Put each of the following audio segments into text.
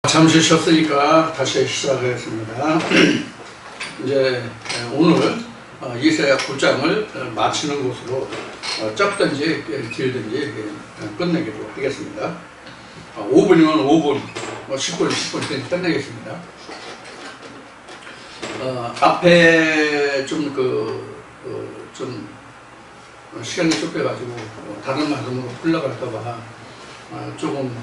잠시 쉬었으니까 다시 시작하겠습니다. 이제 오늘 이사야 9장을 마치는 것으로 짧든지 길든지 끝내기로 하겠습니다. 5분이면 5분, 10분, 10분 끝내겠습니다. 앞에 좀 시간이 좁혀가지고 다른 말씀으로 흘러갈까봐 조금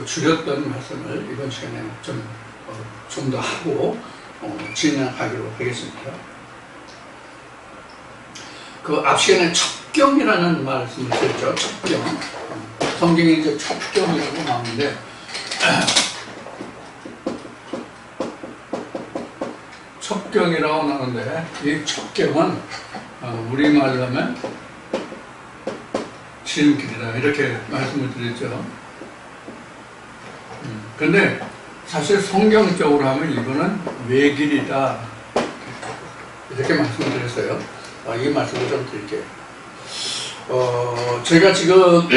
줄였던 말씀을 이번 시간에 좀 더 하고 진행하기로 하겠습니다. 그 앞 시간에 첩경이라는 말씀을 드렸죠. 첩경. 성경에 이제 첩경이라고 나오는데 첩경이라고 나오는데 이 첩경은 우리말로 하면 지름길이다 이렇게 말씀을 드렸죠. 근데 사실 성경적으로 하면 이거는 외길이다 이렇게 말씀을 드렸어요. 이 말씀을 좀 드릴게요. 제가 지금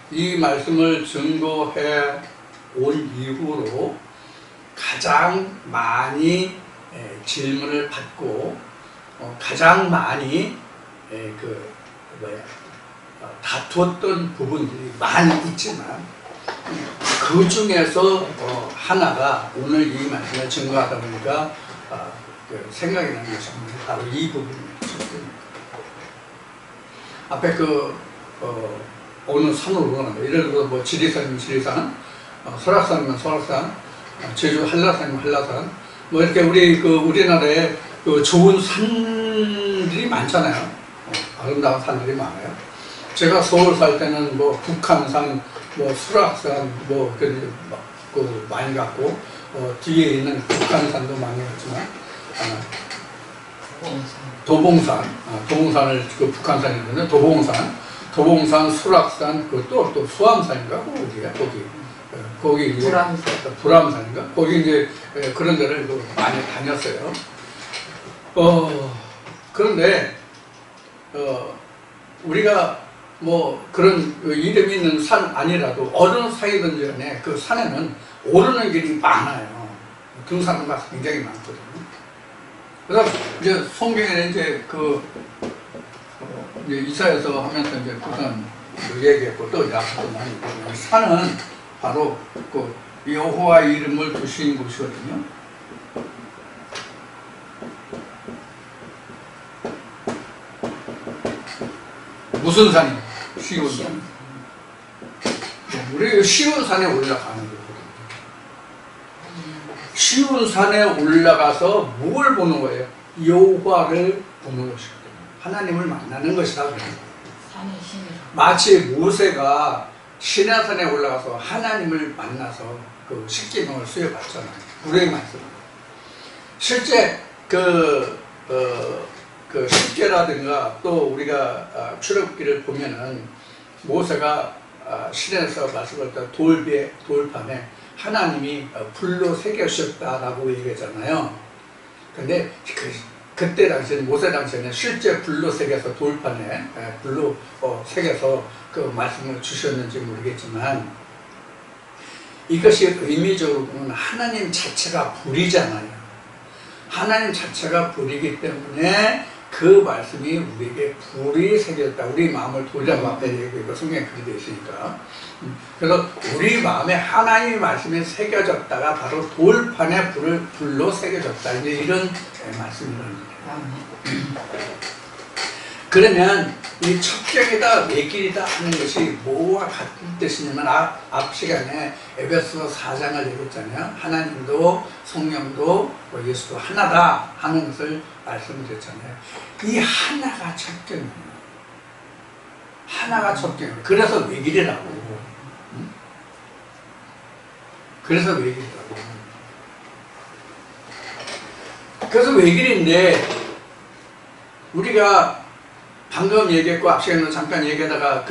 이 말씀을 증거해 온 이후로 가장 많이 질문을 받고 가장 많이 다투었던 부분들이 많이 있지만 그 중에서 하나가 오늘 이 말씀을 증거하다 보니까 생각이 나는 것이 바로 이 부분입니다. 앞에 어느 산으로 가는 예를 들어서 뭐 지리산이면 지리산, 설악산이면 설악산, 제주 한라산이면 한라산, 뭐 이렇게 우리나라에 좋은 산들이 많잖아요. 아름다운 산들이 많아요. 제가 서울 살 때는 뭐 북한산, 뭐 수락산, 많이 갔고, 뒤에 있는 북한산도 많이 갔지만, 도봉산을 북한산이 있는데 도봉산, 수락산, 또 수암산인가? 어디야? 거기 이제 불암산인가? 거기 이제 그런 데를 많이 다녔어요. 그런데 우리가 뭐 그런 이름 있는 산 아니라도 어느 산이든지 간에 그 산에는 오르는 길이 많아요. 등산로가 굉장히 많거든요. 그래서 이제 성경에는 이제 이제 이사야서 하면서 이제 그런 얘기했고 또 약속도 많이 있거든요. 산은 바로 여호와 이름을 두신 곳이거든요. 무슨 산이에요? 시온산. 우리 시온산에 올라가는 거거든요. 시온산에 올라가서 뭘 보는 거예요? 여호와를 보는 것이거든요. 하나님을 만나는 것이다. 마치 모세가 시내산에 올라가서 하나님을 만나서 십계명을 수여받잖아요. 불의 말씀. 실제 십계라든가 또 우리가 출애굽기를 보면은 모세가 시내에서 말씀을 할 때 돌판에 하나님이 불로 새겨주셨다라고 얘기했잖아요. 근데 그때 당시에는 모세 당시에는 실제 불로 새겨서 돌판에 불로 새겨서 그 말씀을 주셨는지 모르겠지만 이것이 의미적으로 보면 하나님 자체가 불이잖아요. 하나님 자체가 불이기 때문에 그 말씀이 우리에게 불이 새겼다. 우리 마음을 돌려봐. 이거 성경에 그렇게 되어 있으니까. 그래서 우리 마음에 하나님의 말씀이 새겨졌다가 바로 돌판에 불로 새겨졌다. 이제 이런 말씀이랍니다. 그러면 이 첩경이다, 외길이다 하는 것이 뭐와 같은 뜻이냐면 앞 시간에 에베소 4장을 얘기했잖아요. 하나님도 성령도 예수도 하나다 하는 것을 말씀드렸잖아요. 이 하나가 첩경이에요. 하나가 첩경이에요. 그래서 외길이라고. 그래서 외길이라고. 그래서 외길인데 우리가 방금 얘기했고 앞 시간에 잠깐 얘기하다가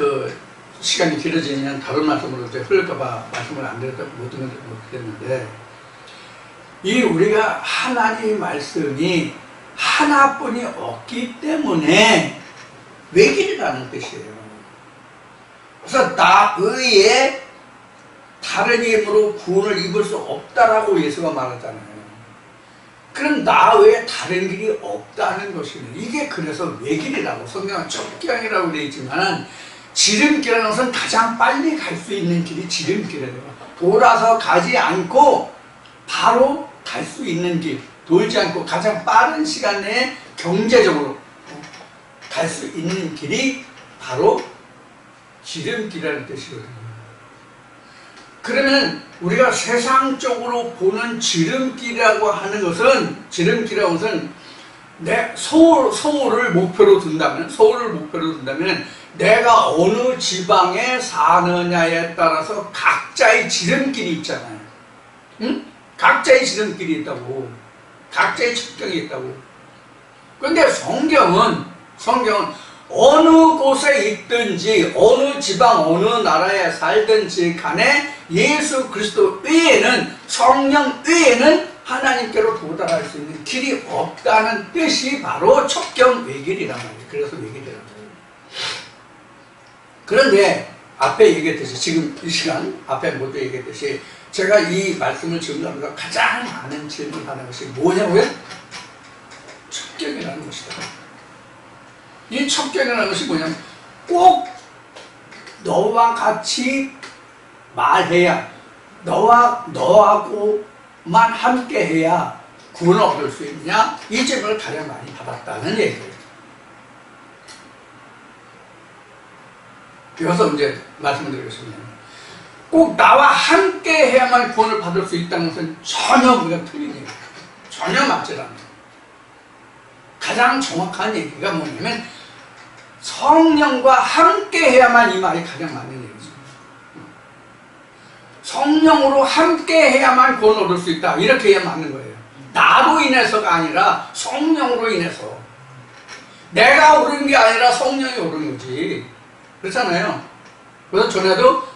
시간이 길어지면 다른 말씀으로 이제 흘릴까봐 말씀을 못 드렸는데 이 우리가 하나님의 말씀이 하나뿐이 없기 때문에 외길이라는 뜻이에요. 그래서 나 외에 다른 이름으로 구원을 입을 수 없다라고 예수가 말하잖아요. 그럼 나 외에 다른 길이 없다는 것이네. 이게 그래서 외길이라고, 성경은 첩경이라고 되어 있지만 지름길이라는 것은 가장 빨리 갈 수 있는 길이 지름길이에요. 돌아서 가지 않고 바로 갈 수 있는 길, 돌지 않고 가장 빠른 시간 내에 경제적으로 갈 수 있는 길이 바로 지름길이라는 뜻이거든요. 그러면 우리가 세상적으로 보는 지름길이라고 하는 것은, 지름길이라고 하는 것은 내 서울을 목표로 둔다면, 내가 어느 지방에 사느냐에 따라서 각자의 지름길이 있잖아요. 응? 각자의 지름길이 있다고. 각자의 첩경이 있다고. 그런데 성경은 어느 곳에 있든지, 어느 지방, 어느 나라에 살든지 간에 예수 그리스도 외에는, 성령 외에는 하나님께로 도달할 수 있는 길이 없다는 뜻이 바로 첩경 외길이란 말이에요. 그래서 외길이란 말이에요. 그런데 앞에 얘기했듯이, 지금 이 시간 앞에 모두 얘기했듯이, 제가 이 말씀을 증거하면서 가장 많은 질문하는 것이 뭐냐고요? 첩경이라는 것이다. 이 첩경이라는 것이 뭐냐면 꼭 너와 같이 말해야, 너하고만 함께 해야 구원을 얻을 수 있냐? 이 질문을 가장 많이 받았다는 얘기예요. 그래서 이제 말씀드리겠습니다. 꼭 나와 함께 해야만 구원을 받을 수 있다는 것은 전혀 우리가 틀린 얘기예요. 전혀 맞지 않아요. 가장 정확한 얘기가 뭐냐면 성령과 함께 해야만, 이 말이 가장 맞는 얘기죠. 성령으로 함께 해야만 구원을 얻을 수 있다, 이렇게 해야 맞는 거예요. 나로 인해서가 아니라 성령으로 인해서. 내가 오른 게 아니라 성령이 오른 거지. 그렇잖아요. 그래서 전에도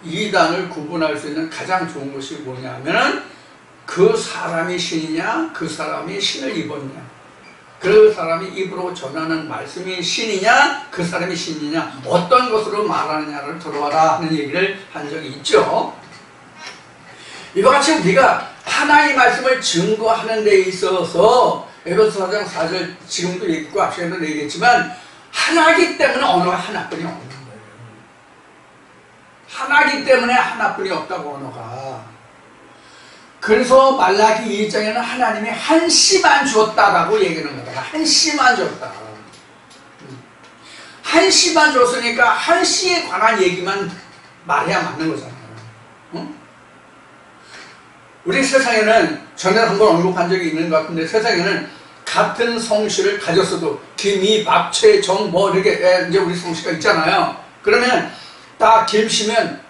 이단을 구분할 수 있는 가장 좋은 것이 뭐냐면은 그 사람이 신이냐, 그 사람이 신을 입었냐, 그 사람이 입으로 전하는 말씀이 신이냐, 그 사람이 신이냐, 어떤 것으로 말하느냐를 들어와라 하는 얘기를 한 적이 있죠. 이와 같이 우리가 하나의 말씀을 증거하는 데 있어서 에베소 4장 4절, 지금도 얘기했고 앞서도 얘기했지만, 하나이기 때문에 언어가 하나뿐이 없는 거예요. 하나이기 때문에 하나뿐이 없다고, 언어가. 그래서 말라기 2장에는 하나님이 한 씨만 주었다라고 얘기하는 거다. 한 씨만 줬다. 한 씨만 줬으니까 한 씨에 관한 얘기만 말해야 맞는 거잖아요. 응? 우리 세상에는, 전에 한번 언급한 적이 있는 것 같은데, 세상에는 같은 성씨를 가졌어도 김이, 박, 최, 정, 뭐 이렇게 이제 우리 성씨가 있잖아요. 그러면 딱 김씨면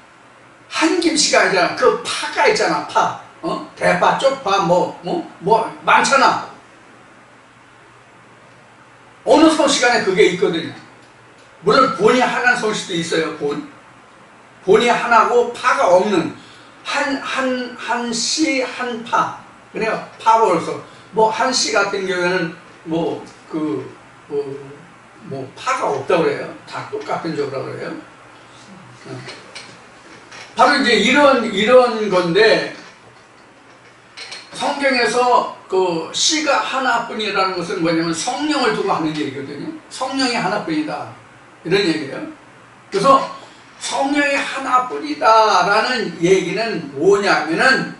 한 김씨가 아니잖아. 그 파가 있잖아. 파. 대파, 쪽파, 뭐 많잖아. 어느 성씨간에 그게 있거든요. 물론 본이 하나인 성씨도 있어요. 본이 하나고 파가 없는 한 씨, 한 파. 그래요. 파벌서. 뭐 한 씨 같은 경우에는 파가 없다고 그래요. 다 똑같은 조라고 그래요. 바로 이제 이런 건데, 성경에서 그 씨가 하나뿐이라는 것은 뭐냐면 성령을 두고 하는 얘기거든요. 성령이 하나뿐이다, 이런 얘기예요. 그래서 성령이 하나뿐이다라는 얘기는 뭐냐면은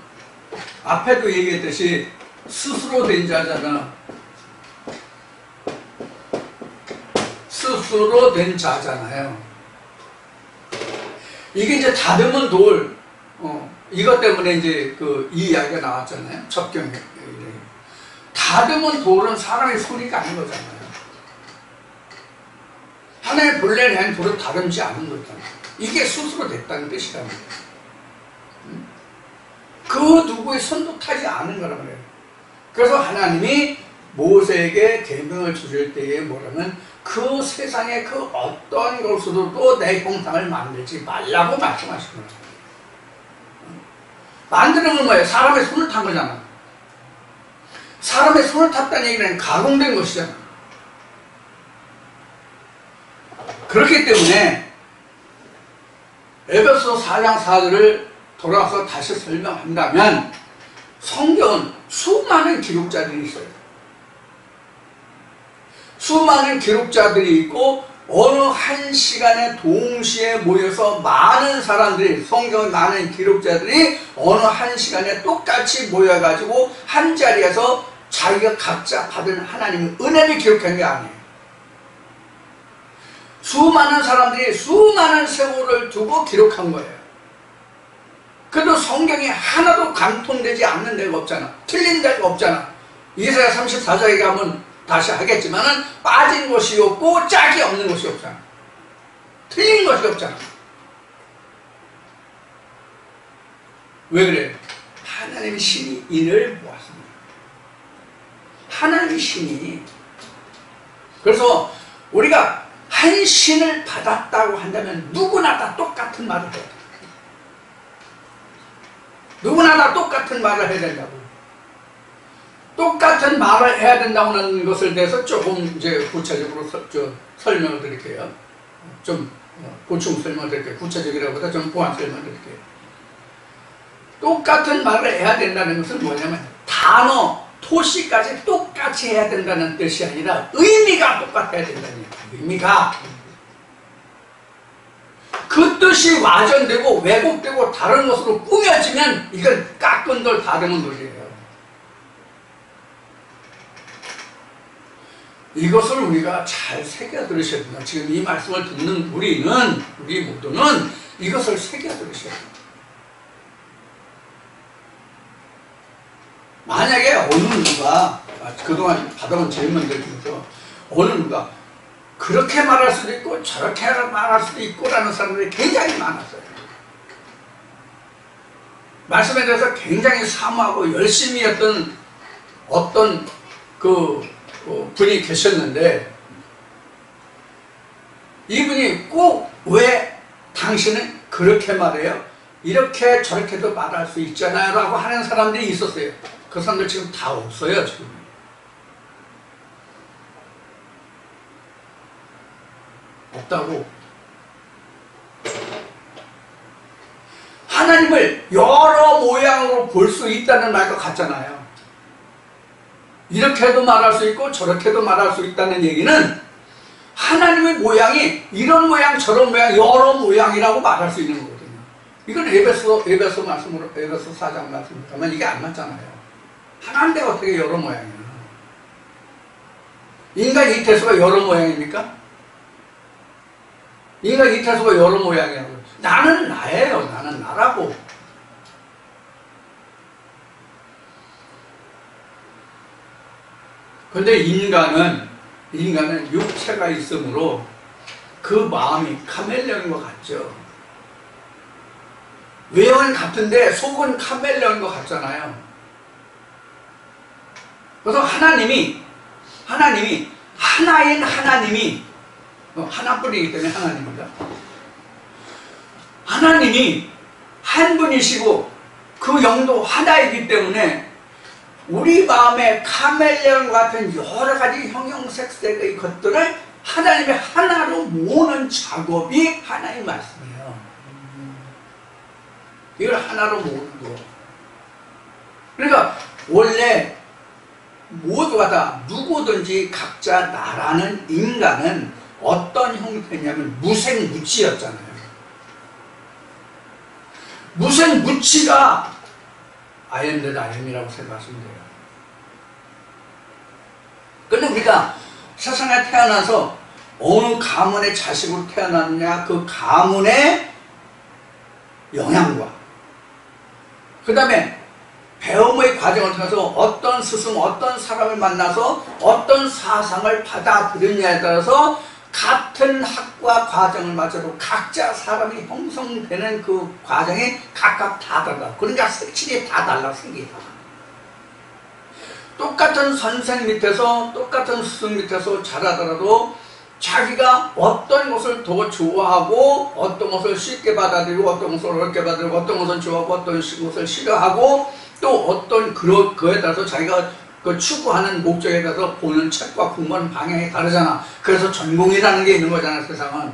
앞에도 얘기했듯이 스스로 된 자잖아. 스스로 된 자잖아요. 이게 이제 다듬은 돌, 이것 때문에 이제 이 이야기가 나왔잖아요. 첩경. 다듬은 돌은 사람의 손이가 아닌 거잖아요. 하나의 본래 낸 돌을 다듬지 않은 거잖아요. 이게 스스로 됐다는 뜻이란 말이에요. 그 누구의 손도 타지 않은 거란 말이에요. 그래서 하나님이 모세에게 계명을 주실 때에 뭐라면 그 세상의 그 어떤 것으로도 내 형상을 만들지 말라고 말씀하신 거예요. 만드는 건 뭐예요? 사람의 손을 탄 거잖아. 사람의 손을 탔다는 얘기는 가공된 것이잖아. 그렇기 때문에 에베소 4장 4절을 돌아와서 다시 설명한다면 성경은 수많은 기록자들이 있어요. 수많은 기록자들이 있고 어느 한 시간에 동시에 모여서 많은 사람들이, 성경의 많은 기록자들이 어느 한 시간에 똑같이 모여가지고 한 자리에서 자기가 각자 받은 하나님의 은혜를 기록한 게 아니에요. 수많은 사람들이 수많은 세월을 두고 기록한 거예요. 그래도 성경이 하나도 감통되지 않는 데가 없잖아. 틀린 데가 없잖아. 이사야 34장에 가면 다시 하겠지만은 빠진 것이 없고 짝이 없는 것이 없잖아. 틀린 것이 없잖아. 왜 그래요? 하나님의 신이 인을 모았습니다. 하나님의 신이. 그래서 우리가 한 신을 받았다고 한다면 누구나 다 똑같은 말을 해야 돼. 누구나 다 똑같은 말을 해야 된다고. 똑같은 말을 해야 된다고 하는 것을 대해서 조금 이제 구체적으로 설명을 드릴게요. 좀 보충 설명을 드릴게요. 구체적이라보다 좀 보완 설명을 드릴게요. 똑같은 말을 해야 된다는 것은 뭐냐면 단어, 토시까지 똑같이 해야 된다는 뜻이 아니라 의미가 똑같아야 된다는 얘기예요. 의미가. 그 뜻이 와전되고 왜곡되고 다른 것으로 꾸며지면 이건 깎은 돌 다듬은 돌이에요. 이것을 우리가 잘 새겨 들으셔야 됩니다. 지금 이 말씀을 듣는 우리 모두는 이것을 새겨 들으셔야 됩니다. 만약에 어느 누가 그동안 받아온 질문들 중에서 어느 누가 그렇게 말할 수도 있고 저렇게 말할 수도 있고 라는 사람들이 굉장히 많았어요. 말씀에 대해서 굉장히 사모하고 열심히 했던 어떤 분이 계셨는데 이분이 꼭 왜 당신은 그렇게 말해요? 이렇게 저렇게도 말할 수 있잖아요 라고 하는 사람들이 있었어요. 그 사람들 지금 다 없어요. 지금 없다고. 하나님을 여러 모양으로 볼 수 있다는 말과 같잖아요. 이렇게도 말할 수 있고 저렇게도 말할 수 있다는 얘기는 하나님의 모양이 이런 모양 저런 모양 여러 모양이라고 말할 수 있는 거거든요. 이건 에베소 말씀으로, 에베소 4장 말씀으로 가면 이게 안 맞잖아요. 하나인데 어떻게 여러 모양이야? 인간 이태수가 여러 모양입니까? 인간 이태수가 여러 모양이라고. 나는 나예요. 나는 나라고. 그런데 인간은 육체가 있으므로 그 마음이 카멜레온인 것 같죠. 외형은 같은데 속은 카멜레온인 것 같잖아요. 그래서 하나님이 하나인 하나님이 하나뿐이기 때문에 하나님입니다. 하나님이 한 분이시고 그 영도 하나이기 때문에 우리 마음에 카멜레온 같은 여러 가지 형형색색의 것들을 하나님의 하나로 모으는 작업이 하나의 말씀이에요. 이걸 하나로 모으는 거. 그러니까 원래 모두가 다 누구든지 각자 나라는 인간은 어떤 형태냐면 무생무치였잖아요. 무생무치가 I am that I am이라고 생각하시면 돼요. 근데 우리가 세상에 태어나서 어느 가문의 자식으로 태어났느냐 그 가문의 영향과 그 다음에 배움의 과정을 통해서 어떤 스승, 어떤 사람을 만나서 어떤 사상을 받아들였냐에 따라서 같은 학과 과정을 마쳐도 각자 사람이 형성되는 그 과정이 각각 다 달라. 그러니까 색칠이 다 달라, 생기다. 똑같은 선생 밑에서, 똑같은 스승 밑에서 자라더라도 자기가 어떤 것을 더 좋아하고, 어떤 것을 쉽게 받아들이고, 어떤 것을 어렵게 받아들이고, 어떤 것을 좋아하고, 어떤 것을 싫어하고, 또 어떤 그거에 따라서 자기가 그 추구하는 목적에 따라서 보는 책과 공부하는 방향이 다르잖아. 그래서 전공이라는 게 있는 거잖아, 세상은.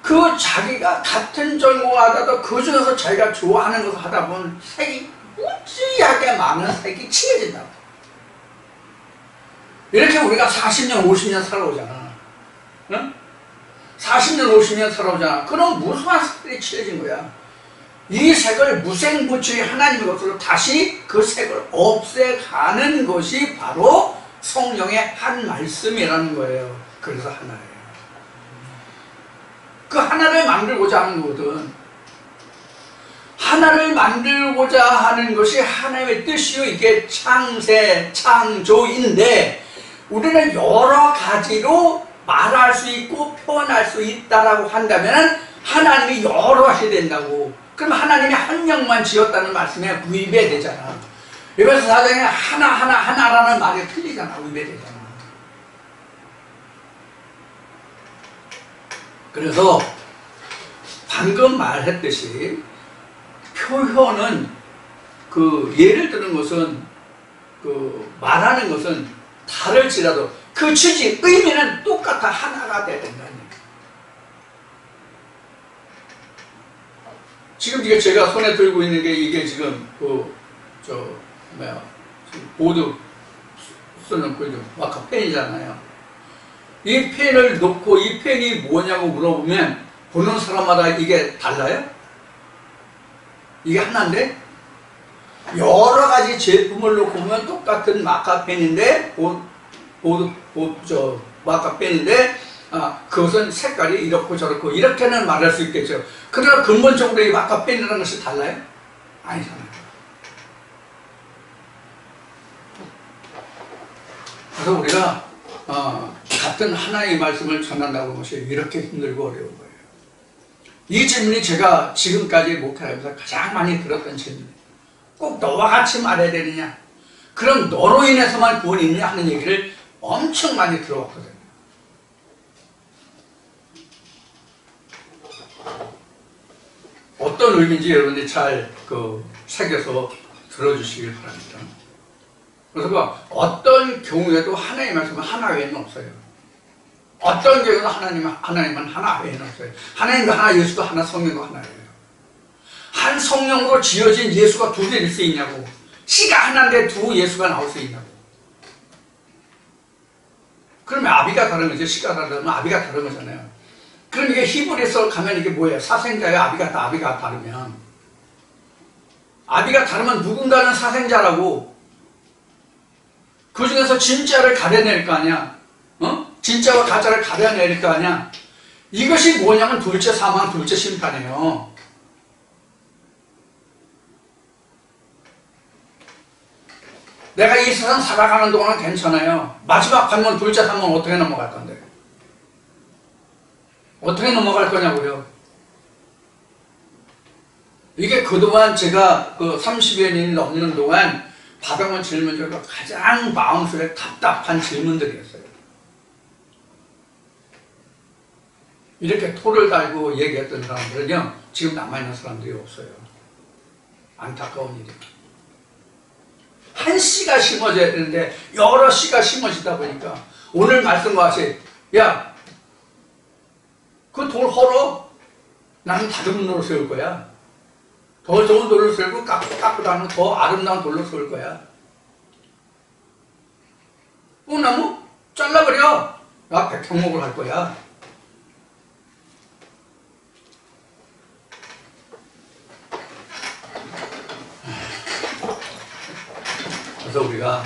그 자기가 같은 전공하다도 그 중에서 자기가 좋아하는 것을 하다 보면 색이 무지하게 많은 색이 칠해진다고. 이렇게 우리가 40년, 50년 살아오잖아. 응? 40년, 50년 살아오잖아. 그럼 무수한 색들이 칠해진 거야. 이 색을 무생무취의 하나님의 것으로 다시 그 색을 없애가는 것이 바로 성령의 한 말씀이라는 거예요. 그래서 하나예요. 그 하나를 만들고자 하는 거거든. 하나를 만들고자 하는 것이 하나님의 뜻이요. 이게 창세, 창조인데 우리는 여러 가지로 말할 수 있고 표현할 수 있다라고 한다면 하나님이 여러 하셔야 된다고. 그럼 하나님이 한 명만 지었다는 말씀에 위배되잖아. 그래서 사장이 하나라는 말이 틀리잖아. 위배되잖아. 그래서 방금 말했듯이 표현은 그 예를 드는 것은 그 말하는 것은 다를지라도 그 취지, 의미는 똑같아. 하나가 돼야 된다는 얘기예요. 지금 이게 제가 손에 들고 있는 게 이게 지금 보드 쓰는 그 마카 펜이잖아요. 이 펜을 놓고 이 펜이 뭐냐고 물어보면 보는 사람마다 이게 달라요? 이게 하나인데 여러 가지 제품을 놓고 보면 똑같은 마카 펜인데 마카 펜인데 그것은 색깔이 이렇고 저렇고 이렇게는 말할 수 있겠죠. 그러나 근본적으로 이 마카 펜이라는 것이 달라요? 아니잖아요. 그래서 우리가 같은 하나의 말씀을 전한다고 하는 것이 이렇게 힘들고 어려운 거예요. 이 질문이 제가 지금까지 목회하면서 가장 많이 들었던 질문이에요. 꼭 너와 같이 말해야 되느냐? 그럼 너로 인해서만 구원이 있느냐 하는 얘기를 엄청 많이 들어왔거든요. 어떤 의미인지 여러분들이 잘 새겨서 들어주시길 바랍니다. 그래서 어떤 경우에도 하나의 말씀은 하나 외에는 없어요. 어떤 경우는 하나님은 하나 외에는 없어요. 하나님도 하나, 예수도 하나, 성령도 하나예요. 한 성령으로 지어진 예수가 두 개일 수 있냐고. 씨가 하나인데 두 예수가 나올 수 있냐고. 그러면 아비가 다른 거죠. 씨가 다르면 아비가 다른 거잖아요. 그럼 이게 히브리서 가면 이게 뭐예요? 사생자예요. 아비가 다르면. 아비가 다르면 누군가는 사생자라고. 그 중에서 진짜를 가려낼 거 아니야. 진짜와 가짜를 가려낼 거 아니야. 이것이 뭐냐면 둘째 사망, 둘째 심판이에요. 내가 이 세상 살아가는 동안은 괜찮아요. 마지막 가면 둘째 사망은 어떻게 넘어갈 건데? 어떻게 넘어갈 거냐고요. 이게 그동안 제가 30여 년이 넘는 동안 받아온 질문 중에 가장 마음속에 답답한 질문들이었어요. 이렇게 토를 달고 얘기했던 사람들은요, 지금 남아있는 사람들이 없어요. 안타까운 일이에요. 한 씨가 심어져야 되는데 여러 씨가 심어지다 보니까 오늘 말씀과 같이 야, 그 돌 헐어? 나는 다른 돌로 세울 거야. 더 좋은 돌로 세우고 깎고 나면 더 아름다운 돌로 세울 거야. 나무 잘라버려. 나 백향목을 할 거야. 그래서 우리가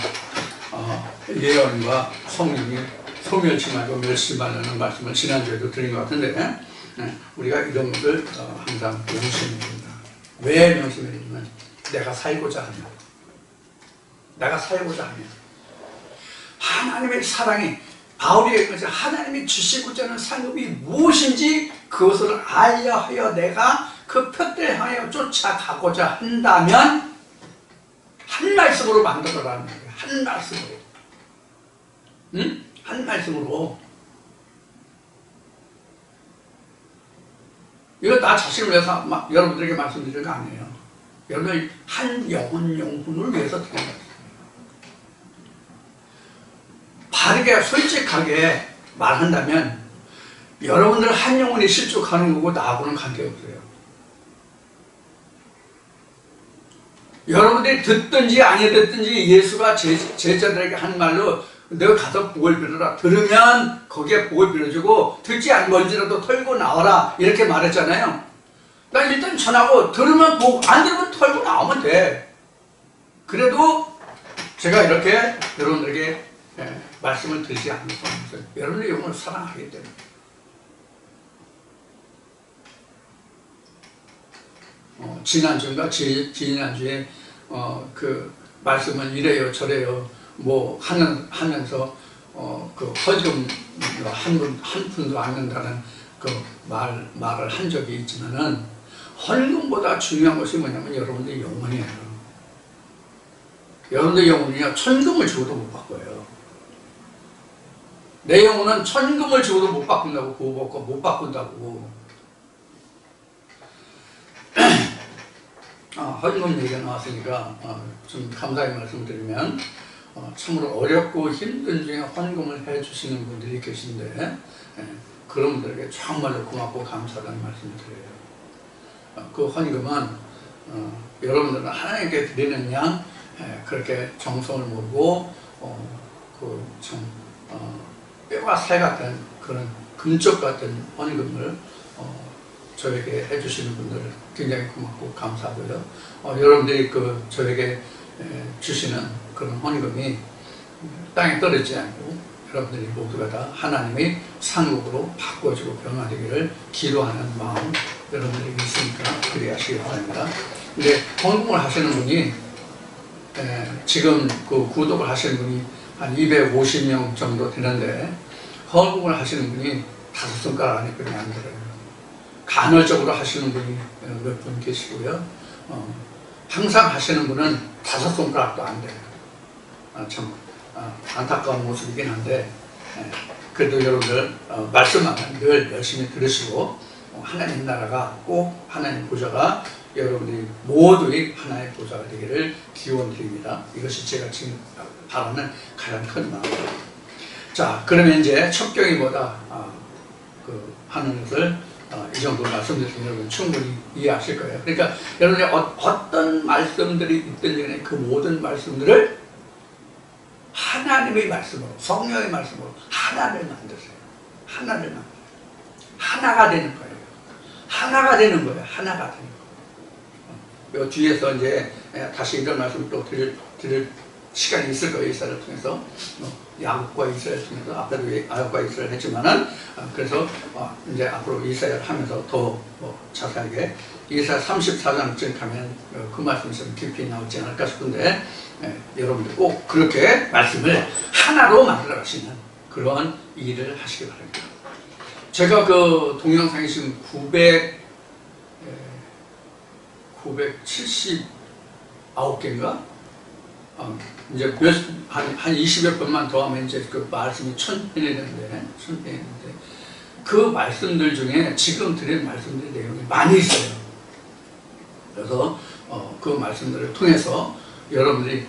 예언과 성령이 소멸치 말고 멸치 말라는 말씀을 지난주에도 드린 것 같은데 우리가 이런 것을 항상 명심해야 됩니다. 왜 명심해야 되냐면 내가 살고자 하면 하나님의 사랑이 바울이 얘기했죠. 하나님이 주시고자 하는 상급이 무엇인지 그것을 알려 하여 내가 그 표대에 하여 쫓아가고자 한다면 한 말씀으로 만들어라는 거예요. 한 말씀으로. 응? 한 말씀으로. 이거 나 자신을 위해서 여러분들에게 말씀드리는 거 아니에요. 여러분들 한 영혼을 위해서 드리는 거예요. 바르게 솔직하게 말한다면 여러분들 한 영혼이 실족하는 거고 나하고는 관계없어요. 여러분들이 듣든지 아니 듣든지 예수가 제자들에게 한 말로 내가 가서 복을 빌어라. 들으면 거기에 복을 빌어주고 듣지 않을지라도 털고 나와라. 이렇게 말했잖아요. 나 일단 전하고 들으면 복, 안 들으면 털고 나오면 돼. 그래도 제가 이렇게 여러분들에게 말씀을 드리지 않는 것은 여러분들의 영혼을 사랑하기 때문에. 지난주인가 지난주에 그 말씀은 이래요 저래요 뭐 하면서 그 헌금 한 푼도 안 낸다는 그 말을 한 적이 있지만은 헌금보다 중요한 것이 뭐냐면 여러분들의 영혼이에요. 여러분들의 영혼이요 천금을 주고도 못 바꿔요. 내 영혼은 천금을 주고도 못 바꾼다고 못 바꾼다고. 헌금 얘기가 나왔으니까 좀 감사의 말씀드리면 참으로 어렵고 힘든 중에 헌금을 해주시는 분들이 계신데 그런 분들에게 정말로 고맙고 감사하다는 말씀을 드려요. 그 헌금은 여러분들은 하나님께 드리는 양 그렇게 정성을 모으고 참 뼈가 살 같은 그런 금쪽 같은 헌금을 저에게 해주시는 분들 굉장히 고맙고 감사하고요. 여러분들이 그 저에게 주시는 그런 헌금이 땅에 떨어지지 않고 여러분들이 모두가 다 하나님의 상급으로 바꿔주고 변화되기를 기도하는 마음 여러분들이 있으니까 그리하시기 바랍니다. 근데 헌금을 하시는 분이 지금 그 구독을 하시는 분이 한 250명 정도 되는데 헌금을 하시는 분이 5손가락 안에 안 들어요. 간헐적으로 하시는 분이 몇 분 계시고요. 항상 하시는 분은 5손가락도 안 돼요. 참 안타까운 모습이긴 한데 그래도 여러분들 말씀하면 늘 열심히 들으시고 하나님 나라가 꼭 하나님 보좌가 여러분들이 모두의 하나의 보좌가 되기를 기원드립니다. 이것이 제가 지금 바라는 가장 큰 마음입니다. 자, 그러면 이제 첩경이 뭐다 하는 것을 이 정도 말씀드리면 여러분 충분히 이해하실 거예요. 그러니까 여러분이 어떤 말씀들이 있든 간에 그 모든 말씀들을 하나님의 말씀으로 성령의 말씀으로 하나를 만드세요. 하나를 만들어요. 하나가 되는 거예요. 하나가 되는 거예요. 하나가 되는 거예요. 요 뒤에서 이제 다시 이런 말씀을 또 드릴 시간이 있을 거예요. 이사를 통해서 야곱과 이스라엘 통해서 앞에도 야곱과 이스라엘 했지만은 그래서 이제 앞으로 이사야를 하면서 더 자세하게 이사야 34장쯤 가면 그 말씀이 좀 깊이 나오지 않을까 싶은데 여러분들 꼭 그렇게 말씀을 하나로 만들어 가시는 그런 일을 하시기 바랍니다. 제가 그 동영상이 지금 979개인가? 이제 한 20여 번만 더 하면 이제 그 말씀이 1000편이 되는데 그 말씀들 중에 지금 드린 말씀들의 내용이 많이 있어요. 그래서 그 말씀들을 통해서 여러분들이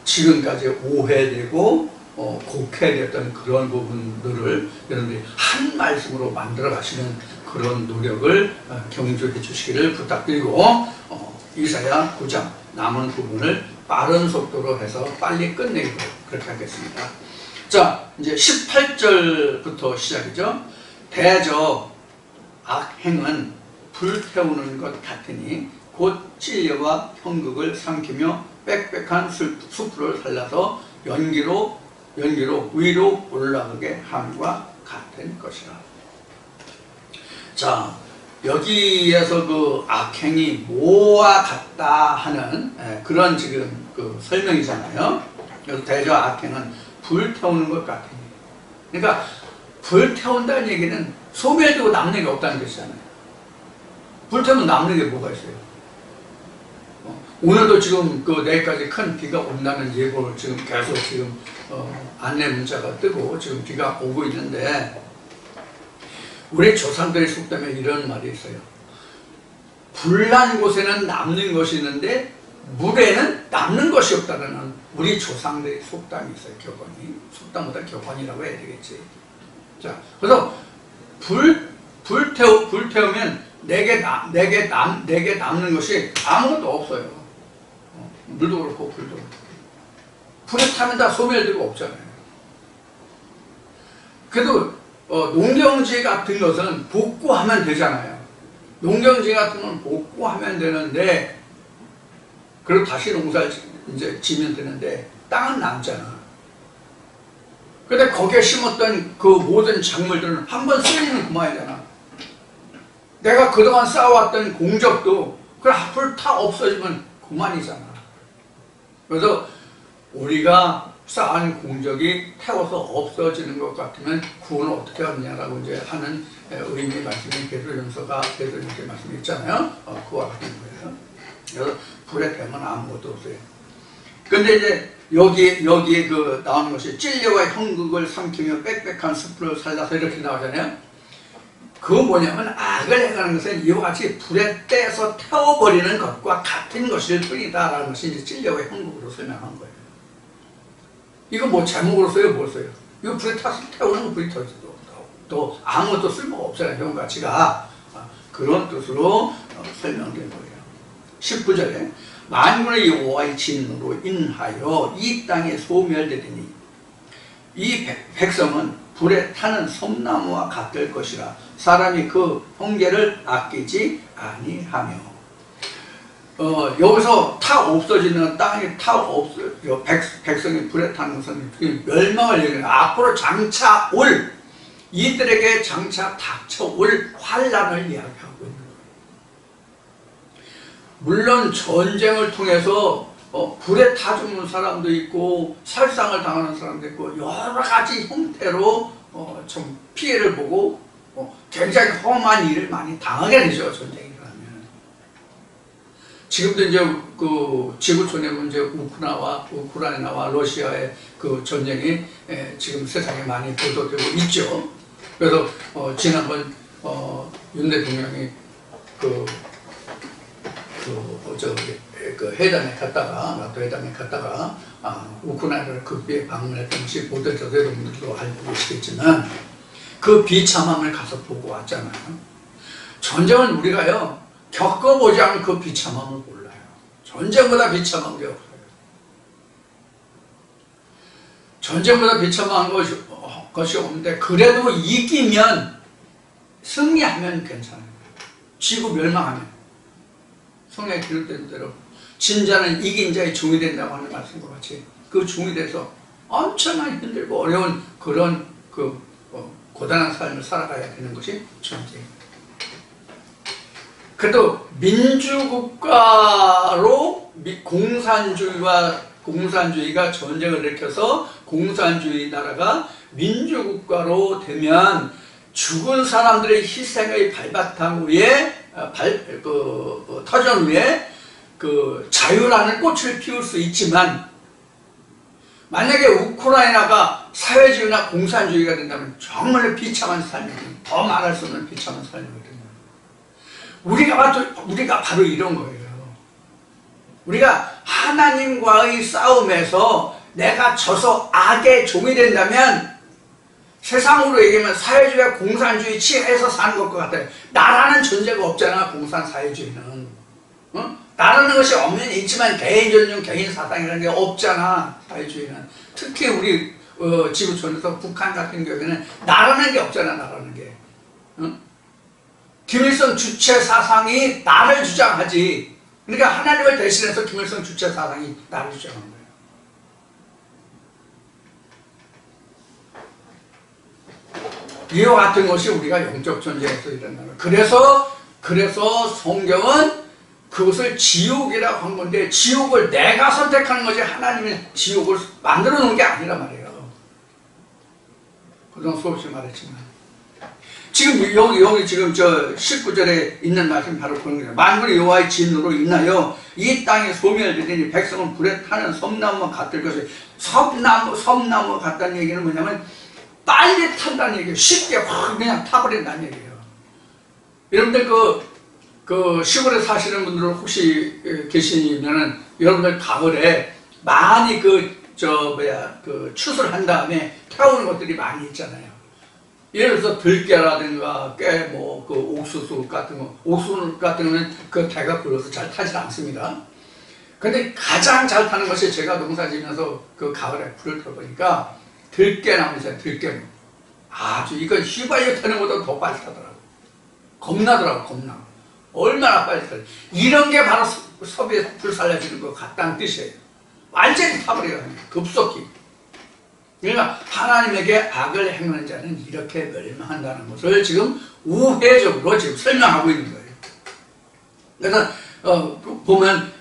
지금까지 오해되고 곡해됐던 그런 부분들을 여러분들이 한 말씀으로 만들어 가시는 그런 노력을 경주해 주시기를 부탁드리고 이사야 9장 남은 부분을 빠른 속도로 해서 빨리 끝내기로 그렇게 하겠습니다. 자, 이제 18절부터 시작이죠. 대저 악행은 불태우는 것 같으니 곧 찔려와 형극을 삼키며 빽빽한 숯불을 살라서 연기로 위로 올라가게 함과 같은 것이라. 자, 여기에서 그 악행이 뭐와 같다 하는 그런 지금 그 설명이잖아요. 그래서 대저 악행은 불태우는 것 같으니. 그러니까 불태운다는 얘기는 소멸되고 남는 게 없다는 뜻이잖아요. 불태우면 남는 게 뭐가 있어요? 오늘도 지금 그 내일까지 큰 비가 온다는 예보를 지금 계속 지금 안내 문자가 뜨고 지금 비가 오고 있는데 우리 조상들의 속담에 이런 말이 있어요. 불난 곳에는 남는 것이 있는데 물에는 남는 것이 없다는 우리 조상들의 속담이 있어요. 격언이. 속담보다 격언이라고 해야 되겠지. 자, 그래서 불태우면 내게 남는 것이 아무것도 없어요. 물도 그렇고 불도 그렇고. 불에 타면 다 소멸되고 없잖아요. 그래도 농경지 같은 것은 복구하면 되잖아요. 농경지 같은 건 복구하면 되는데, 그리고 다시 농사를 이제 지면 되는데 땅은 남잖아. 근데 거기에 심었던 그 모든 작물들은 한번 쓰이면 그만이잖아. 내가 그동안 쌓아왔던 공적도 그냥 앞으로 다 없어지면 그만이잖아. 그래서 우리가 쌓은 공적이 태워서 없어지는 것 같으면 구원을 어떻게 하느냐라고 이제 하는 의미의 말씀이 베드로전서가 베드로전서의 말씀이 있잖아요. 그와 같은 거예요. 그래서 불에 태우면 아무것도 없어요. 근데 이제 여기에 그 나오는 것이 찔려와 형극을 삼키며 빽빽한 숯불을 살라서 이렇게 나오잖아요. 그거 뭐냐면 악을 행하는 것은 이와 같이 불에 떼서 태워버리는 것과 같은 것일 뿐이다 라는 것이 이제 찔려와 형극으로 설명한 거예요. 이거 뭐 제목으로 써요? 뭘 써요? 이거 불에 타서 태우는 불이 또 아무것도 쓸모가 없잖아요. 형 가치가. 그런 뜻으로 설명된 거예요. 19절에 만군의 여호와의 진노로 인하여 이 땅에 소멸되리니 이 백성은 불에 타는 솜나무와 같을 것이라 사람이 그 형제를 아끼지 아니하며. 여기서 타 없어지는 땅이 타 없어져 백성이 불에 타는 것은 멸망을 얘기해요. 앞으로 장차 올 이들에게 장차 닥쳐올 환란을 이야기하고 있는 거예요. 물론 전쟁을 통해서 불에 타 죽는 사람도 있고 살상을 당하는 사람도 있고 여러 가지 형태로 좀 피해를 보고 굉장히 험한 일을 많이 당하게 되죠. 전쟁이라면. 지금도 이제 그 지구촌에 이제 우크라이나와 러시아의 그 전쟁이 지금 세상에 많이 보도되고 있죠. 그래서 지난번 윤 대통령이 그 회담에 갔다가 나토 회담에 갔다가 우크라이나를 급비에 방문했던 것이 보도돼서 여러분들도 알고 계시겠지만 그 비참함을 가서 보고 왔잖아요. 전쟁은 우리가요 겪어보지 않은 그 비참함을 몰라요. 전쟁보다 비참한 게 없어요. 전쟁보다 비참한 것이 없는데 그래도 이기면 승리하면 괜찮아요. 지구 멸망하면 성경에 기록된 대로 진자는 이긴 자의 종이 된다고 하는 말씀과 같이 그 종이 돼서 엄청나게 힘들고 어려운 그런 고단한 삶을 살아가야 되는 것이 전쟁입니다. 그래도 민주국가로 공산주의가 전쟁을 일으켜서 공산주의 나라가 민주국가로 되면 죽은 사람들의 희생의 발바탕 위에 터전 위에 그 자유라는 꽃을 피울 수 있지만 만약에 우크라이나가 사회주의나 공산주의가 된다면 정말 비참한 삶이거든요. 더 말할 수 없는 비참한 삶이거든요. 우리가 바로 이런 거예요. 우리가 하나님과의 싸움에서 내가 져서 악의 종이 된다면 세상으로 얘기하면 사회주의와 공산주의 치하에서 사는 것과 같아요. 나라는 존재가 없잖아. 공산사회주의는. 나라는 것이 없는 있지만 개인존중, 개인사상이라는 게 없잖아. 사회주의는. 특히 우리 지구촌에서 북한 같은 경우에는 나라는 게 없잖아. 나라는 게. 김일성 주체 사상이 나를 주장하지. 그러니까 하나님을 대신해서 김일성 주체 사상이 나를 주장한 거예요. 이와 같은 것이 우리가 영적 전쟁에서 일어나는 거예요. 그래서 성경은 그것을 지옥이라고 한 건데 지옥을 내가 선택하는 것이 하나님의 지옥을 만들어 놓은 게 아니란 말이에요. 그동안 수없이 말했지만 지금 여기 지금 저 19절에 있는 말씀이 바로 그런 거예요. 만군의 여호와의 진노로 인하여 이 땅에 소멸되니 백성은 불에 타는 섬나무와 같을 것이 섬나무 같다는 얘기는 뭐냐면 빨리 탄다는 얘기예요. 쉽게 확 그냥 타버린다는 얘기예요. 여러분들 그 시골에 사시는 분들 혹시 계시면은 여러분들 가을에 많이 추수를 한 다음에 태우는 것들이 많이 있잖아요. 예를 들어서 들깨라든가 깨, 뭐, 그 옥수수 같은 거, 옥수수 같은 거는 그 대가 굴러서 잘 타지 않습니다. 근데 가장 잘 타는 것이 제가 농사 지면서 그 가을에 불을 들어보니까 들깨나무잖아요, 들깨나무. 아주 이건 휘발유 타는 것보다 더 빨리 타더라고. 겁나더라고, 겁나. 얼마나 빨리 타요. 이런 게 바로 섭에 불 살려주는 것 같다는 뜻이에요. 완전히 타버려요, 급속히. 그러니까 하나님에게 악을 행하는 자는 이렇게 멸망한다는 것을 지금 우회적으로 지금 설명하고 있는 거예요. 그래서 보면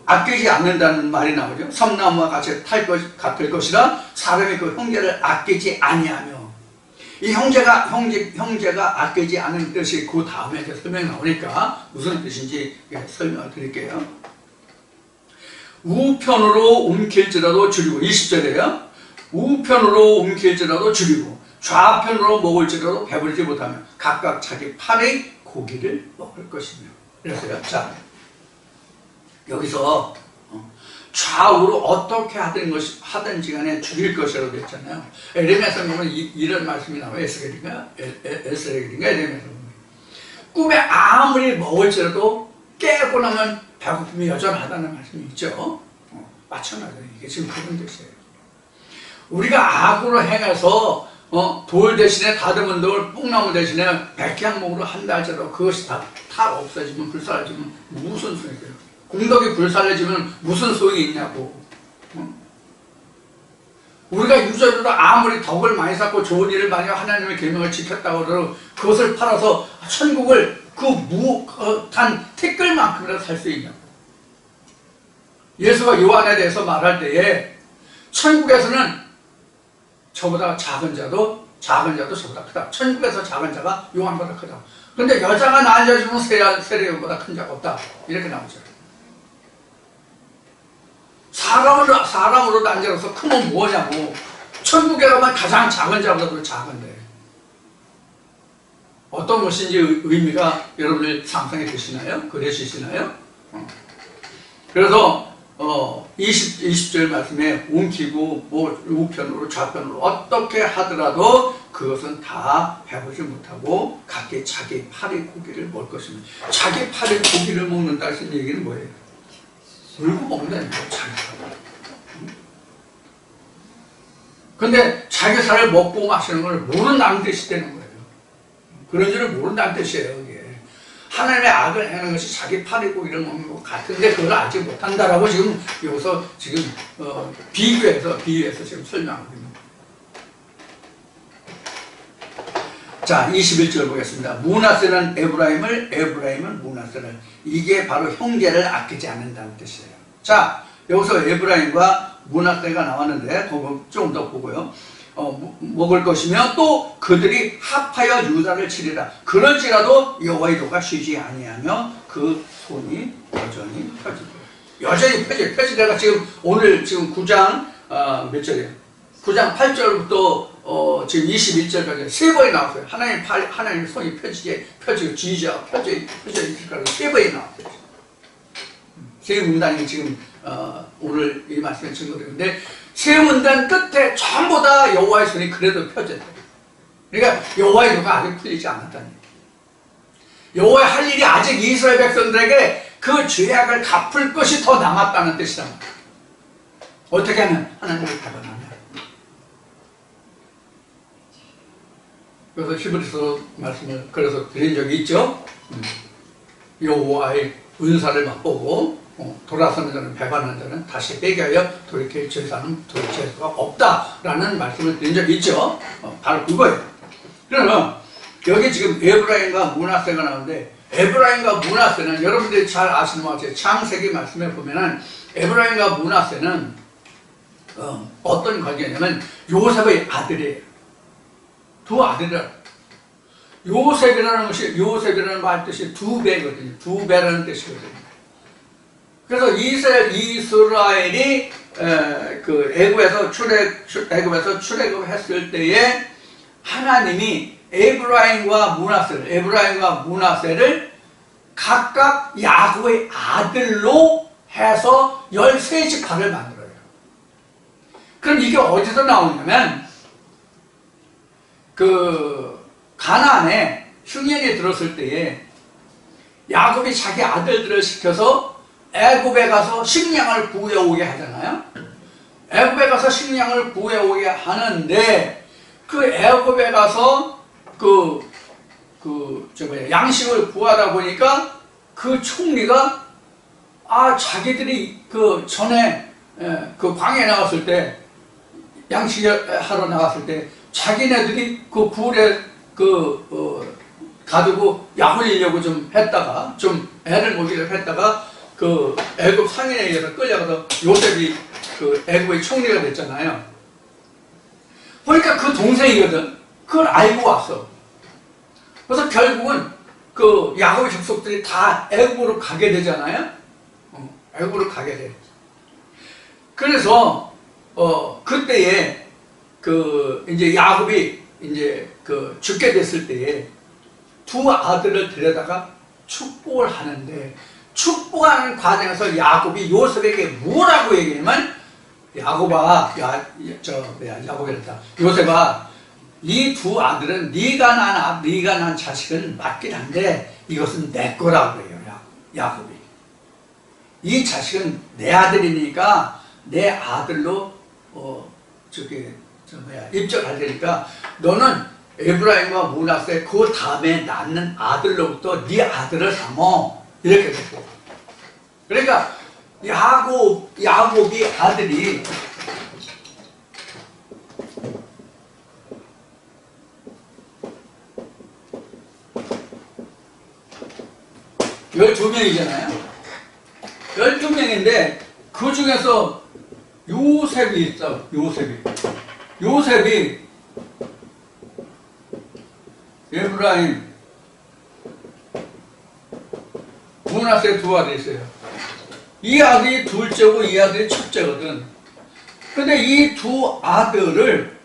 아끼지 않는다는 말이 나오죠. 섬나무와 같이 같을 것이라 사람이 그 형제를 아끼지 아니하며, 이 형제가 아끼지 않은 뜻이 그 다음에 설명이 나오니까 무슨 뜻인지 설명을 드릴게요. 우편으로 움킬지라도 줄이고, 20절에요. 우편으로 움킬지라도 줄이고 좌편으로 먹을지라도 배부르지 못하며 각각 자기 팔의 고기를 먹을 것이며. 그래서요, 자, 여기서 좌우로 어떻게 하든지 간에 줄일 것이라고 했잖아요. 에레미야서 보면 이런 말씀이 나와요. 에스겔인가 에레미야서 보면 꿈에 아무리 먹을지라도 깨고 나면 배고픔이 여전하다는 말씀이 있죠. 마찬가지로 이게 지금 그런 뜻이에요. 우리가 악으로 행해서 돌 대신에 다듬은 돌, 뽕나무 대신에 백향목으로 한다 할지라도 그것이 다 없어지면, 불사라지면 무슨 소용이 있어요? 공덕이 불살려지면 무슨 소용이 있냐고. 우리가 유저로도 아무리 덕을 많이 쌓고 좋은 일을 많이 하고 하나님의 계명을 지켰다고 하더라도 그것을 팔아서 천국을 그 단 티끌만큼이라도 살 수 있냐고. 예수가 요한에 대해서 말할 때에 천국에서는 저보다 작은 자도 저보다 크다. 천국에서 작은 자가 요한보다 크다. 그런데 여자가 낳아주면 세례요한보다 큰 자가 없다. 이렇게 나오죠. 사람으로 난자로서 크면 뭐냐고. 천국에 가면 가장 작은 자보다도 작은데 어떤 것인지 의미가 여러분들 상상이 되시나요? 그려지시나요? 그래서 20절 말씀에 움키고 뭐 우편으로 좌편으로 어떻게 하더라도 그것은 다 배우지 못하고 각기 자기 팔의 고기를 먹을 것입니다. 자기 팔의 고기를 먹는다는 얘기는 뭐예요? 물고 먹는다는 거예요. 자기 살. 근데 자기 살을 먹고 마시는 걸 모른다는 뜻이 되는 거예요. 그런 줄을 모른다는 뜻이에요. 이게. 하나님의 악을 행하는 것이 자기 팔의 고기를 먹는 것 같은데 그걸 알지 못한다라고 지금 여기서 지금 비유해서 지금 설명하고 있는 거예요. 자, 21절 보겠습니다. 문하세는 에브라임은 문하세를. 이게 바로 형제를 아끼지 않는다는 뜻이에요. 자, 여기서 에브라임과 문하세가 나왔는데 좀 더 보고요. 먹을 것이며 또 그들이 합하여 유다를 치리라. 그럴지라도 여호와의 도가 쉬지 아니하며 그 손이 여전히 펴지고. 여전히 펴지다가 지금 오늘 지금 9장 몇 절이에요? 9장 8절부터 지금 21절까지 세 번이 나왔어요. 하나님의 손이 펴지고 지지자 펴져 있을까요? 세 번이 나왔어요. 세 문단이 지금 오늘 이 말씀의 증거되는데 세 문단 끝에 전부 다 여호와의 손이 그래도 펴졌다. 그러니까 여호와의 도가 아직 풀리지 않았다는 얘기예요. 여호와의 할 일이 아직 이스라엘 백성들에게 그 죄악을 갚을 것이 더 남았다는 뜻이다. 어떻게 하면 하나님을 닮아가면. 그래서 히브리서 말씀을 그래서 드린 적이 있죠. 여호와의 은사를 맛보고 돌아서는 자는 배반하는 자는 다시 빼겨야 돌이킬 죄사는 돌이킬 죄가 없다라는 말씀을 드린 적이 있죠. 바로 그거예요. 그러면 여기 지금 에브라임과 문하세가 나오는데 에브라임과 문하세는 여러분들이 잘 아시는 것 같아요. 창세기 말씀에 보면은 에브라임과 문하세는 어떤 관계냐면 요셉의 아들이에요. 두 아들이라. 요셉이라는 말 뜻이 두 배거든요. 두 배라는 뜻이거든요. 그래서 이스라엘이 그 애굽에서 출애굽했을 때에 하나님이 에브라임과 문하세를 각각 야곱의 아들로 해서 13지파를 만들어요. 그럼 이게 어디서 나오냐면 그 가나안에 흉년이 들었을 때에 야곱이 자기 아들들을 시켜서 애굽에 가서 식량을 구해오게 하잖아요. 애굽에 가서 식량을 구해오게 하는데 그 애굽에 가서 양식을 구하다 보니까 그 총리가 자기들이 그 전에 그 광야에 나갔을 때 양식을 하러 나갔을 때 자기네들이 그 굴에 가두고 약 올리려고 좀 했다가 좀 애를 먹이려고 했다가 그 애굽 상인에 의해서 끌려가서 요셉이 그 애굽의 총리가 됐잖아요. 보니까 그 동생이거든. 그걸 알고 왔어. 그래서 결국은 그 야곱의 족속들이 다 애굽으로 가게 되잖아요. 애굽으로 가게 돼. 그래서 그때에 이제 야곱이 이제 죽게 됐을 때에 두 아들을 데려다가 축복을 하는데, 축복하는 과정에서 야곱이 요셉에게 뭐라고 얘기하면, 야곱이랬다. 요셉아, 이 두 아들은 네가 난 자식은 맞긴 한데 이것은 내 거라고 해요. 야곱이. 이 자식은 내 아들이니까 내 아들로 입적할 테니까 너는 에브라임과 므낫세 그 다음에 낳는 아들로부터 네 아들을 삼어, 이렇게 됐고. 그러니까 야곱이 아들이 12명이잖아요. 12명인데 그 중에서 요셉이 있어. 요셉이 에브라임, 므낫세 두 아들이 있어요. 이 아들이 둘째고 이 아들이 첫째거든. 근데 이 두 아들을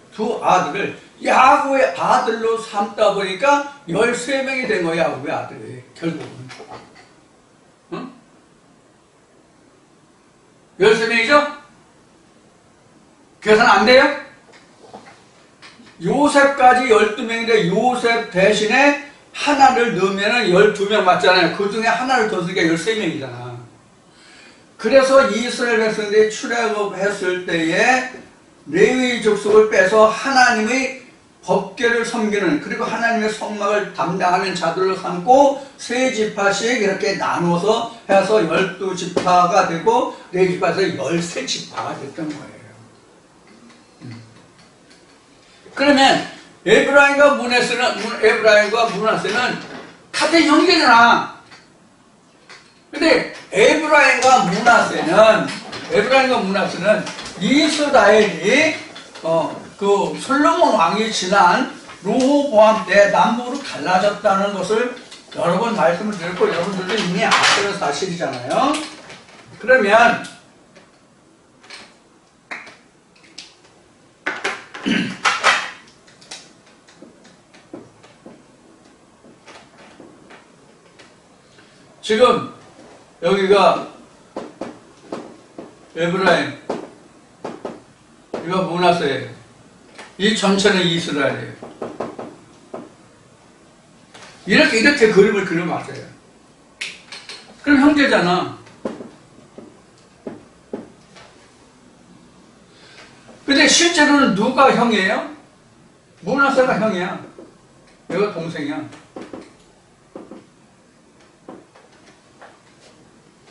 야곱의 아들로 삼다 보니까 13명이 된 거야. 야곱의 아들이 결국은. 응? 13명이죠? 계산 안 돼요? 요셉까지 12명인데 요셉 대신에 하나를 넣으면 12명 맞잖아요. 그 중에 하나를 더 쓰니까 13명이잖아. 그래서 이스라엘 백성들이 출애굽했을 때에 레위 족속을 빼서 하나님의 법궤를 섬기는, 그리고 하나님의 성막을 담당하는 자들을 삼고 세 지파씩 이렇게 나눠서 해서 12지파가 되고 레위지파에서 13지파가 됐던 거예요. 그러면 에브라임과 므낫세는 같은 형제잖아. 근데 에브라임과 므낫세는 이스라엘이 그 솔로몬 왕이 지난 르호보암 때 남북으로 갈라졌다는 것을 여러 번 말씀을 드렸고 여러분들도 이미 아시는 사실이잖아요. 그러면 지금 여기가 에브라임, 이거 므낫세예요. 이 전체는 이스라엘이에요. 이렇게 그림을 그려봤어요. 그럼 형제잖아. 근데 실제로는 누가 형이에요? 므낫세가 형이야. 얘가 동생이야.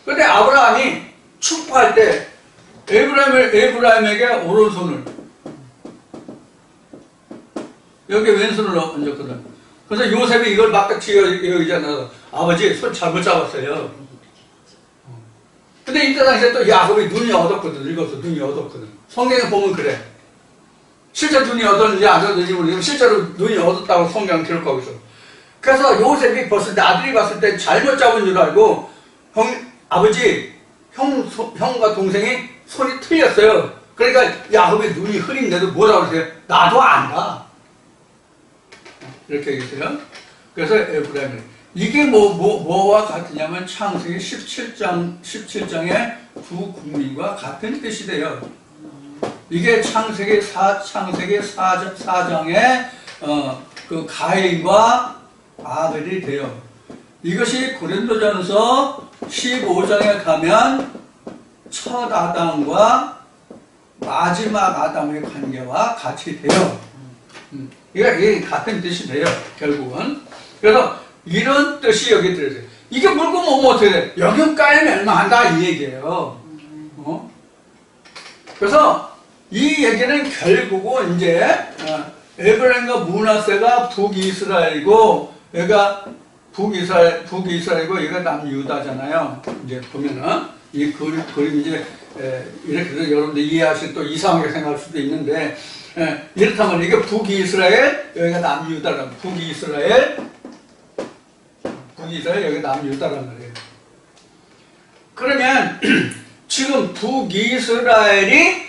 근데 아브라함이 축복할 때 에브라임에게 오른손을, 여기 왼손을 얹었거든. 그래서 요셉이 이걸 막딱지 여기잖아. 아버지 손 잘못 잡았어요. 근데 이때 당시에 또 야곱이 눈이 어둡거든. 늙어서 눈이 어둡거든. 성경에 보면 그래. 실제 눈이 어둡는지 안 어둡는지 모르지만 실제로 눈이 어둡다고 성경은 기록하고 있어. 그래서 요셉이 아들이 봤을 때 잘못 잡은 줄 알고 아버지, 형과 동생이 손이 틀렸어요. 그러니까 야곱의 눈이 흐린데도 뭐라고 그러세요? 나도 안다. 이렇게 얘기했어요. 그래서 에브라임, 이게 뭐와 같으냐면 창세기 17장의 두 국민과 같은 뜻이 돼요. 이게 창세기 4장의 그 가인과 아벨이 돼요. 이것이 고린도전서 15장에 가면 첫 아담과 마지막 아담의 관계와 같이 돼요. 이게 같은 뜻이 돼요, 결국은. 그래서 이런 뜻이 여기 들어있어요. 이게 물고 뭐 어떻게 돼? 영육간에 멸망한다, 이 얘기예요. 그래서 이 얘기는 결국은 이제 에브라임과 므낫세가 북이스라엘이고, 여기가 북이스라엘이고, 여기가 남유다잖아요. 이제 보면은 이 그림 이제 이렇게 해서 여러분들 이해하실 또 이상하게 생각할 수도 있는데, 이렇다면 이게 북이스라엘, 여기가 남유다란 북이스라엘, 여기가 남유다란 말이에요. 그러면 지금 북이스라엘이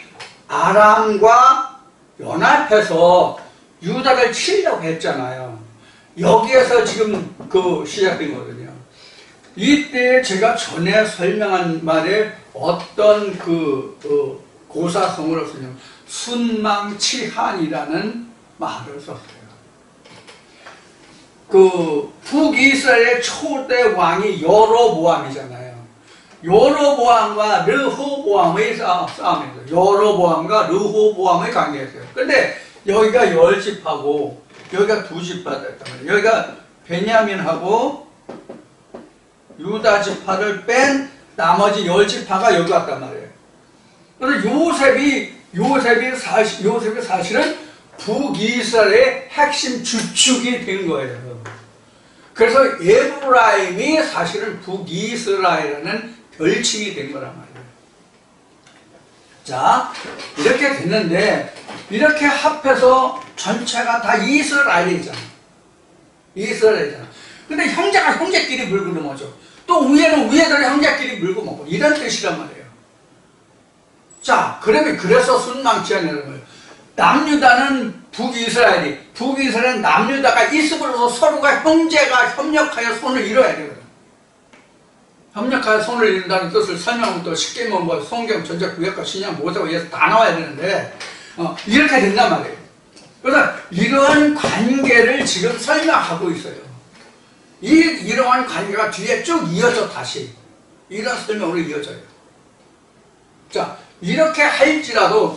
아람과 연합해서 유다를 치려고 했잖아요. 여기에서 지금 그 시작된 거거든요. 이때 제가 전에 설명한 말에 어떤 고사성어를 쓰냐면 순망치한이라는 말을 썼어요. 그 북이스라엘의 초대 왕이 여로보암이잖아요. 여로보암과 르호보암의 싸움이에요. 여로보암과 르호보암의 관계였어요. 근데 여기가 10집하고 여기가 2집화 됐단 말이에요. 여기가 베냐민하고 유다 지파를 뺀 나머지 10지파가 여기 왔단 말이에요. 그래서 요셉이 사실은 북이스라엘의 핵심 주축이 된 거예요. 그래서 에브라임이 사실은 북이스라엘이라는 별칭이 된 거란 말이에요. 자, 이렇게 됐는데 이렇게 합해서 전체가 다 이스라엘이잖아. 근데 형제가 형제끼리 물고 넘어져. 또 위에는 위에들이 형제끼리 물고 먹고 이런 뜻이란 말이에요. 자, 그래서 순망치한이라는 거예요. 남유다는 북이스라엘은 남유다가 있음으로써 서로가 형제가 협력하여 손을 이뤄야 되거든. 협력하여 손을 이룬다는 뜻을 설명하면 또 십계명, 성경, 전적, 구약과 신약, 모세와 예수 다 나와야 되는데 이렇게 된단 말이에요. 그래서 이러한 관계를 지금 설명하고 있어요. 이러한 관계가 뒤에 쭉 이어져 다시 이런 설명으로 이어져요. 자, 이렇게 할지라도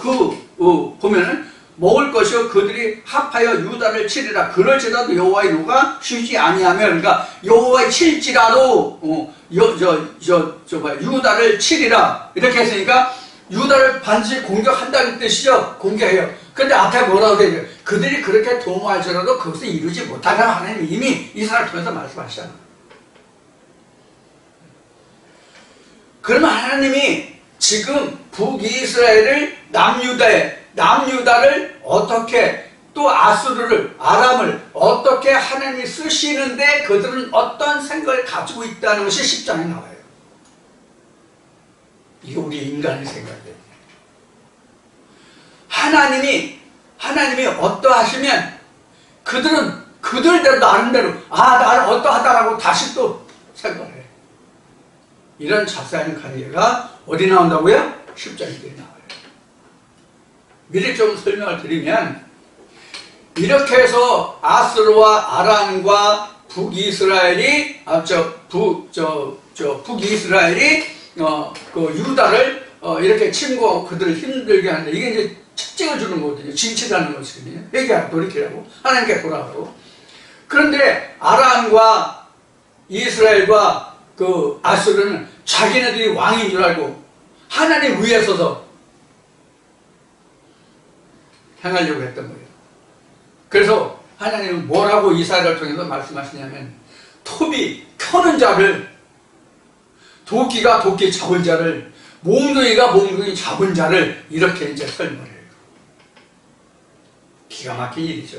보면은 먹을 것이요 그들이 합하여 유다를 치리라. 그럴지라도 여호와의 노가 쉬지 아니하며, 그러니까 여호와의 칠지라도 유다를 치리라 이렇게 했으니까 유다를 반드시 공격한다는 뜻이죠. 공격해요. 근데 앞에 뭐라고 되죠? 그들이 그렇게 도모할지라도 그것을 이루지 못하면 하나님이 이미 이스라엘 통해서 말씀하시잖아요. 그러면 하나님이 지금 북이스라엘을 남유다를 어떻게, 또 아람을 어떻게 하나님이 쓰시는데 그들은 어떤 생각을 가지고 있다는 것이 10장에 나와요. 이게 우리 인간의 생각이에요. 하나님이 어떠하시면 그들은 그들대로 나름대로 나를 어떠하다라고 다시 또 생각을 해요. 이런 자세한 관계가 어디 나온다고요? 10장에 나와요. 미리 좀 설명을 드리면 이렇게 해서 아스르와 아람과 북이스라엘이 그 유다를 이렇게 침공하고 그들을 힘들게 하는데 이게 이제 책찍을 주는 거거든요. 진치라는 것이거든요. 회개하고 돌이키라고 하나님께 돌아가고. 그런데 아람과 이스라엘과 그 아스르는 자기네들이 왕인 줄 알고 하나님 위에 서서 행하려고 했던 거예요. 그래서 하나님은 뭐라고 이사야를 통해서 말씀하시냐면 톱이 켜는 자를, 도끼가 도끼 잡은 자를, 몽둥이가 몽둥이 잡은 자를 이렇게 이제 설명을 해요. 기가 막힌 일이죠.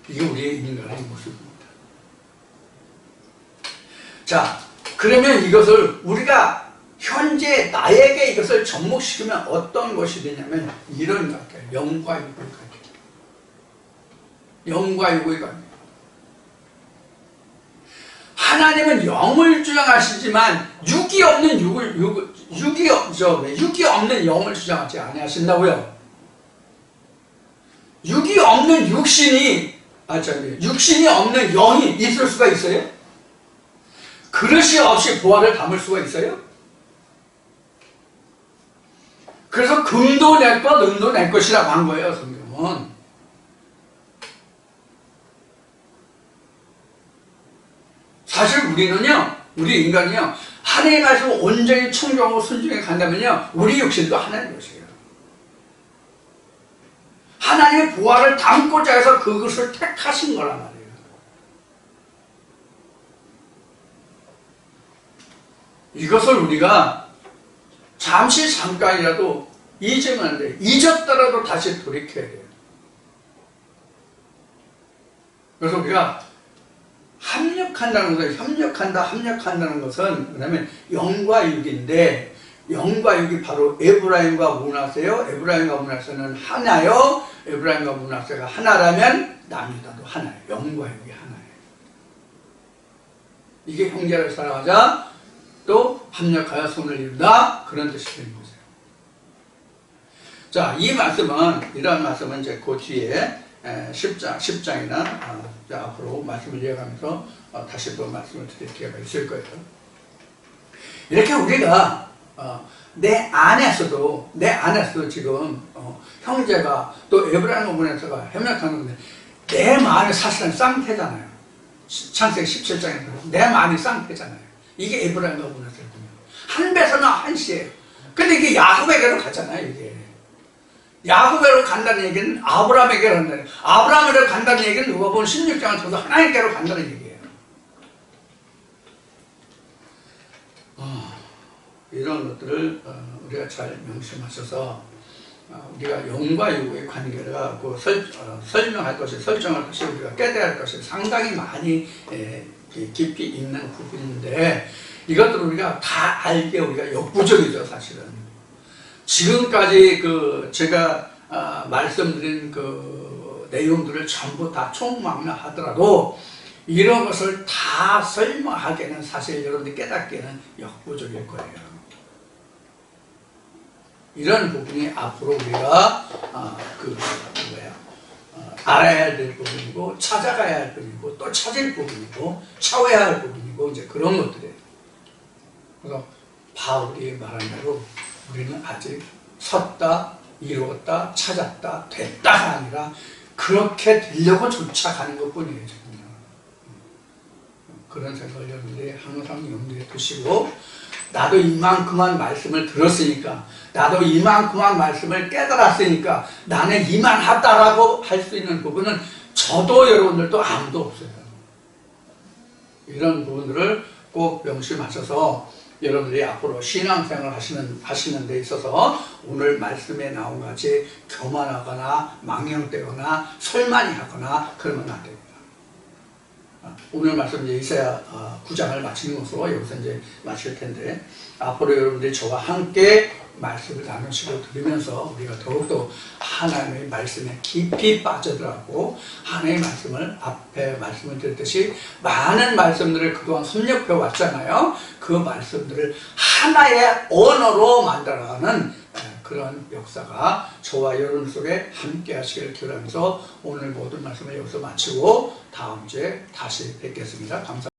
이게 우리의 인간의 모습입니다. 자, 그러면 이것을 우리가 현재 나에게 이것을 접목시키면 어떤 것이 되냐면 이런 관계, 영과 육의 관계. 영과 육의 관계. 하나님은 영을 주장하시지만 육이 없는 영을 주장하지 아니하신다고요. 육이 없는 육신이 없는 영이 있을 수가 있어요? 그릇이 없이 보화를 담을 수가 있어요? 그래서 금도 내 것, 은도 내 것이라고 한 거예요, 성경은. 사실 우리 인간이요, 하나님 말씀을 온전히 청정하고 순종해 간다면요, 우리 육신도 하나님 것이에요. 하나님의 보화를 담고자 해서 그것을 택하신 거란 말이에요. 이것을 우리가 잠깐이라도 잊으면 안 돼요. 잊었더라도 다시 돌이켜야 돼요. 그래서 우리가 합력한다는 것은 뭐냐면 영과 육인데, 영과 육이 바로 에브라임과 므낫세요. 에브라임과 므낫세는 하나요. 에브라임과 므낫세가 하나라면 남유다도 하나예요. 영과 육이 하나예요. 이게 형제를 사랑하자, 또 합력하여 손을 이룬다, 그런 뜻이 되는 거죠. 자, 이런 말씀은 이제 그 뒤에 10장이나 앞으로 말씀을 이어가면서 다시 또 말씀을 드릴 기회가 있을 거예요. 이렇게 우리가 내 안에서도 지금 형제가 또 에브라임과 므낫세가 협력하는 건데, 내 마음이 사실은 쌍태잖아요. 창세기 17장에서 내 마음이 쌍태잖아요. 이게 에브라임과 므낫세거든요. 한 배서는 한시예요. 근데 이게 야곱에게로 가잖아요. 이게 야곱에로 간다는 얘기는 아브라함에게로 간다는 얘기예요. 아브라함에로 간다는 얘기는 누가 보면 16장을 쳐도 하나님께로 간다는 얘기예요. 이런 것들을 우리가 잘 명심하셔서 우리가 영과 육의 관계가 설정할 것이 우리가 깨달아야 할 것이 상당히 많이 깊이 있는 부분인데, 이것들을 우리가 다 알기에 우리가 역부족이죠, 사실은. 지금까지 제가 말씀드린 그 내용들을 전부 다 총망라하더라도 이런 것을 다 설명하기에는 사실 여러분들이 깨닫기에는 역부족일 거예요. 이런 부분이 앞으로 우리가 알아야 될 부분이고, 찾아가야 할 부분이고, 또 찾을 부분이고, 차워야 할 부분이고, 이제 그런 것들이에요. 그래서 바울이 말한 대로 우리는 아직 섰다, 이루었다, 찾았다, 됐다가 아니라 그렇게 되려고 쫓아가는 것 뿐이에요, 지금. 그런 생각을 여러분들이 항상 염두에 두시고, 나도 이만큼만 말씀을 들었으니까, 나도 이만큼만 말씀을 깨달았으니까 나는 이만하다라고 할 수 있는 부분은 저도 여러분들도 아무도 없어요. 이런 부분들을 꼭 명심하셔서 여러분들이 앞으로 신앙생활을 하시는 데 있어서 오늘 말씀에 나온 같이 교만하거나 망령되거나 설만이하거나 그러면 안 됩니다. 오늘 말씀 이사야 9장을 마치는 것으로 여기서 이제 마칠 텐데, 앞으로 여러분들이 저와 함께 말씀을 나누시고 들으면서 우리가 더욱더 하나님의 말씀에 깊이 빠져들어가고, 하나님의 말씀을 앞에 말씀을 드렸듯이 많은 말씀들을 그동안 섭렵해 왔잖아요. 그 말씀들을 하나의 언어로 만들어가는 그런 역사가 저와 여러분 속에 함께 하시기를 기원하면서 오늘 모든 말씀을 여기서 마치고 다음 주에 다시 뵙겠습니다. 감사합니다.